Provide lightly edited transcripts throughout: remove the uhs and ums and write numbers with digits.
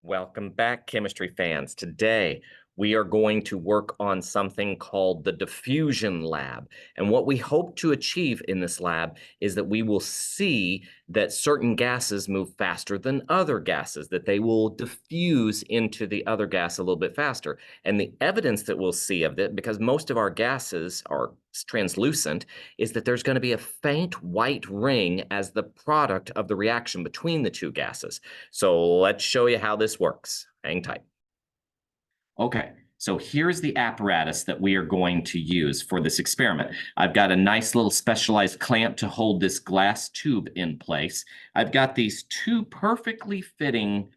Welcome back, chemistry fans. Today, we are going to work on something called the Diffusion Lab. And what we hope to achieve in this lab is that we will see that certain gases move faster than other gases, that they will diffuse into the other gas a little bit faster. And the evidence that we'll see of it, because most of our gases are translucent, is that there's going to be a faint white ring as the product of the reaction between the two gases. So let's show you how this works. Hang tight. Okay, so here's the apparatus that we are going to use for this experiment. I've got a nice little specialized clamp to hold this glass tube in place. I've got these two perfectly fitting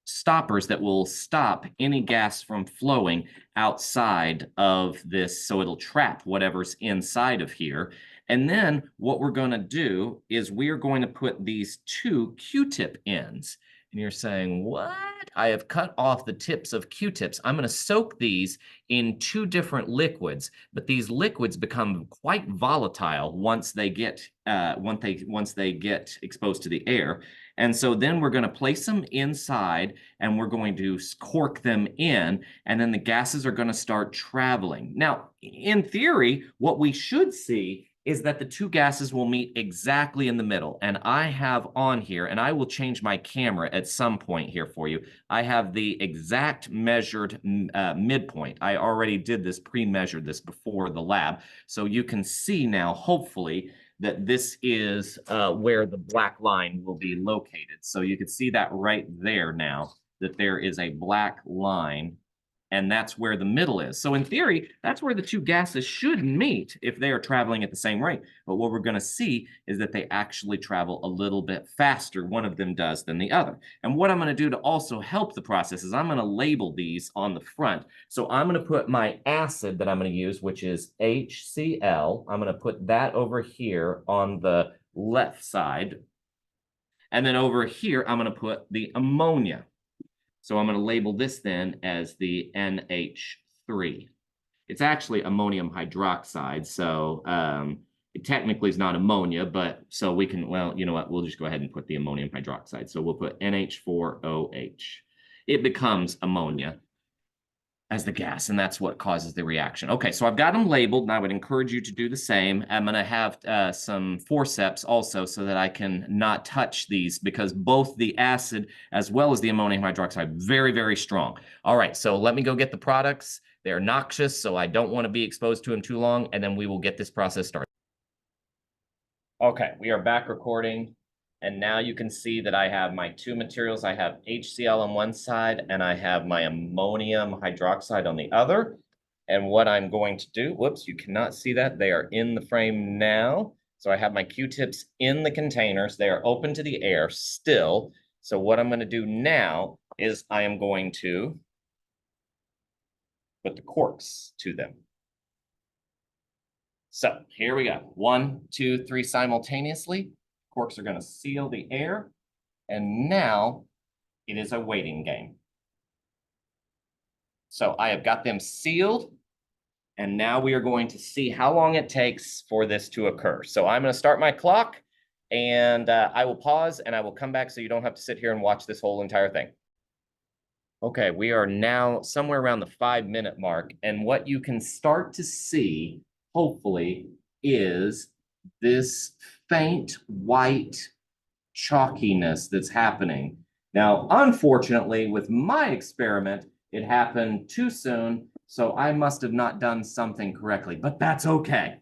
stoppers that will stop any gas from flowing outside of this, so it'll trap whatever's inside of here. And then what we're going to do is we're going to put these two Q-tip ends. And you're saying, what? I have cut off the tips of Q-tips. I'm going to soak these in two different liquids, but these liquids become quite volatile once they get exposed to the air. And so then we're going to place them inside and we're going to cork them in, and then the gases are going to start traveling. Now, in theory, what we should see is that the two gases will meet exactly in the middle. And I have on here, and I will change my camera at some point here for you, I have the exact measured midpoint. I already did this, pre-measured this before the lab. So you can see now, hopefully, that this is where the black line will be located. So you can see that right there now, that there is a black line, and that's where the middle is. So in theory, that's where the two gases should meet if they are traveling at the same rate. But what we're going to see is that they actually travel a little bit faster, one of them does, than the other. And what I'm going to do to also help the process is I'm going to label these on the front. So I'm going to put my acid that I'm going to use, which is HCl. I'm going to put that over here on the left side. And then over here, I'm going to put the ammonia. So I'm going to label this then as the NH3. It's actually ammonium hydroxide, so it technically is not ammonia, but so we can, well, you know what, we'll just go ahead and put the ammonium hydroxide. So we'll put NH4OH. It becomes ammonia as the gas, and that's what causes the reaction. Okay, so I've got them labeled, and I would encourage you to do the same. I'm going to have some forceps also so that I can not touch these, because both the acid as well as the ammonium hydroxide are very, very strong. All right, so let me go get the products. They're noxious, so I don't want to be exposed to them too long, and then we will get this process started. Okay, we are back recording. And now you can see that I have my two materials. I have HCl on one side and I have my ammonium hydroxide on the other. And what I'm going to do, whoops, you cannot see that. They are in the frame now. So I have my Q-tips in the containers. They are open to the air still. So what I'm going to do now is I am going to put the corks to them. So here we go. 1, 2, 3 simultaneously. Corks are going to seal the air, and now it is a waiting game. So I have got them sealed, and now we are going to see how long it takes for this to occur. So I'm going to start my clock, and I will pause, and I will come back so you don't have to sit here and watch this whole entire thing. Okay, we are now somewhere around the 5-minute mark, and what you can start to see, hopefully, is this faint white chalkiness that's happening. Now, unfortunately, with my experiment, it happened too soon, so I must have not done something correctly, but that's okay.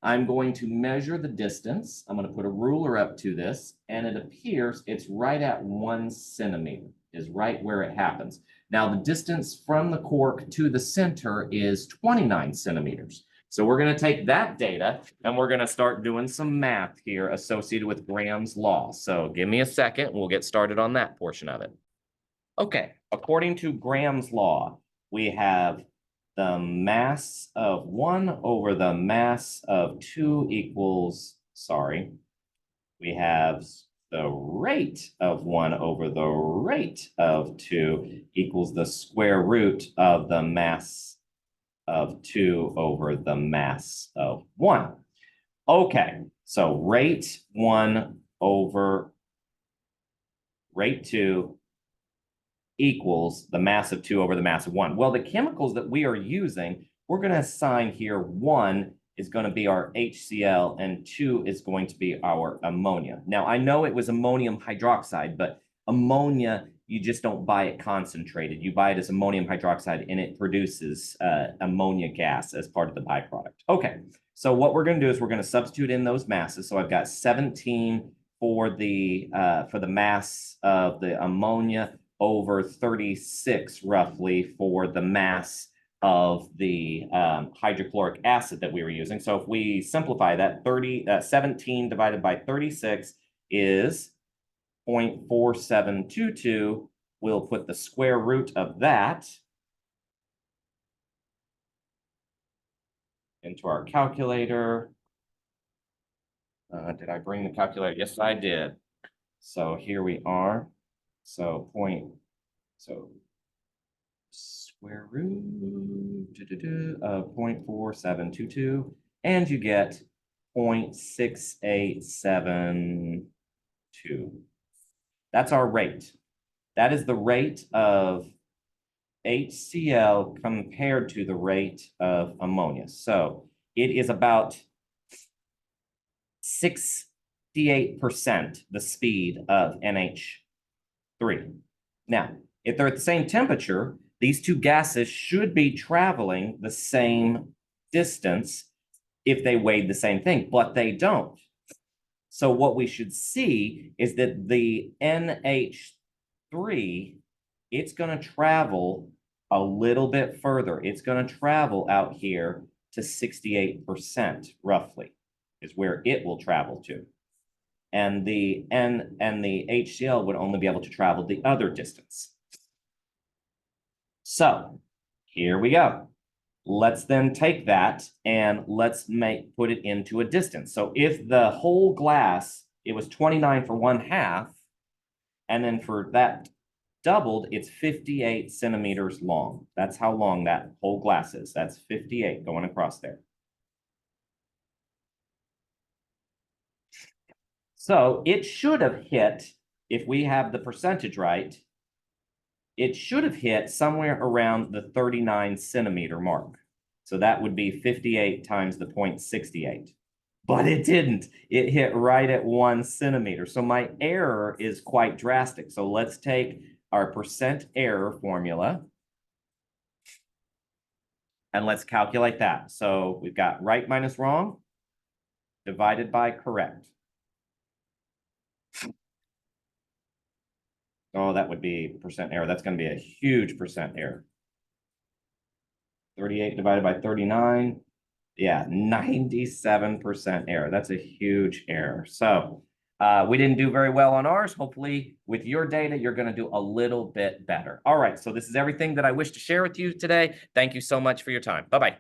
I'm going to measure the distance. I'm going to put a ruler up to this, and it appears it's right at 1 centimeter, is right where it happens. Now, the distance from the cork to the center is 29 centimeters. So we're going to take that data and we're going to start doing some math here associated with Graham's law. So give me a second, we'll get started on that portion of it. Okay, according to Graham's law, we have the mass of 1 over the mass of 2 equals, we have the rate of 1 over the rate of 2 equals the square root of the mass of 2 over the mass of 1. Okay, so rate 1 over rate 2 equals the mass of 2 over the mass of 1. Well, the chemicals that we are using, we're going to assign here 1 is going to be our HCl and 2 is going to be our ammonia. Now, I know it was ammonium hydroxide, but ammonia, you just don't buy it concentrated. You buy it as ammonium hydroxide and it produces ammonia gas as part of the byproduct. Okay, so what we're going to do is we're going to substitute in those masses. So I've got 17 for the mass of the ammonia over 36 roughly for the mass of the hydrochloric acid that we were using. So if we simplify that, 17 divided by 36 is 0.4722. We'll put the square root of that into our calculator. Did I bring the calculator? Yes, I did. So here we are. So square root of 0.4722, and you get 0.6872. That's our rate. That is the rate of HCl compared to the rate of ammonia. So it is about 68% the speed of NH3. Now, if they're at the same temperature, these two gases should be traveling the same distance if they weighed the same thing, but they don't. So what we should see is that the NH3, it's going to travel a little bit further. It's going to travel out here to 68% roughly is where it will travel to. And the HCl would only be able to travel the other distance. So here we go. Let's then take that and let's put it into a distance. So if the whole glass, it was 29 for 1/2, and then for that doubled, it's 58 centimeters long. That's how long that whole glass is. That's 58 going across there. So it should have hit, if we have the percentage right, it should have hit somewhere around the 39 centimeter mark. So that would be 58 times the 0.68. But it didn't. It hit right at 1 centimeter. So my error is quite drastic. So let's take our percent error formula and let's calculate that. So we've got right minus wrong divided by correct. Oh, that would be percent error. That's going to be a huge percent error. 38 divided by 39. Yeah, 97% error. That's a huge error. So we didn't do very well on ours. Hopefully, with your data, you're going to do a little bit better. All right, so this is everything that I wish to share with you today. Thank you so much for your time. Bye-bye.